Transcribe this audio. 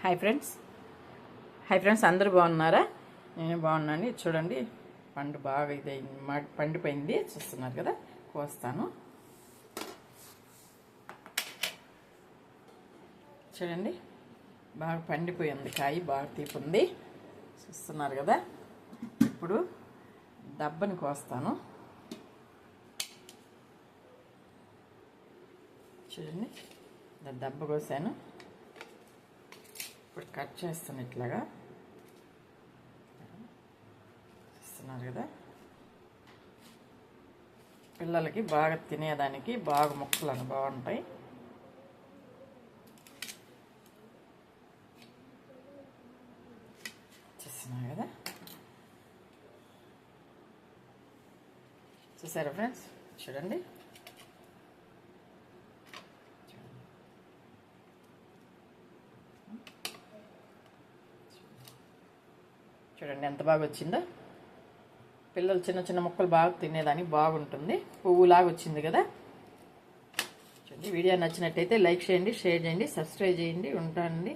Hi friends అందరూ బాగున్నారా? నేను బాగున్నాను. చూడండి, పండు బాగా పండిపోయింది, చూస్తున్నారు కదా. కోస్తాను. చూడండి, బాగా పండిపోయింది, కాయ బాగా తీపుంది, చూస్తున్నారు కదా. ఇప్పుడు దబ్బని కోస్తాను. చూడండి, దెబ్బ కోసాను. ఇప్పుడు కట్ చేస్తాను, ఇట్లాగా చూస్తున్నారు కదా. పిల్లలకి బాగా తినేదానికి బాగా ముక్కలు బాగుంటాయి. చూస్తున్నారు కదా. చూసారా ఫ్రెండ్స్? చూడండి, చూడండి ఎంత బాగా వచ్చిందో. పిల్లలు చిన్న చిన్న ముక్కలు బాగా తినేదానికి బాగుంటుంది. పువ్వులాగా వచ్చింది కదా. చూడండి, వీడియో నచ్చినట్టయితే లైక్ చేయండి, షేర్ చేయండి, సబ్స్క్రైబ్ చేయండి. ఉంటానండి.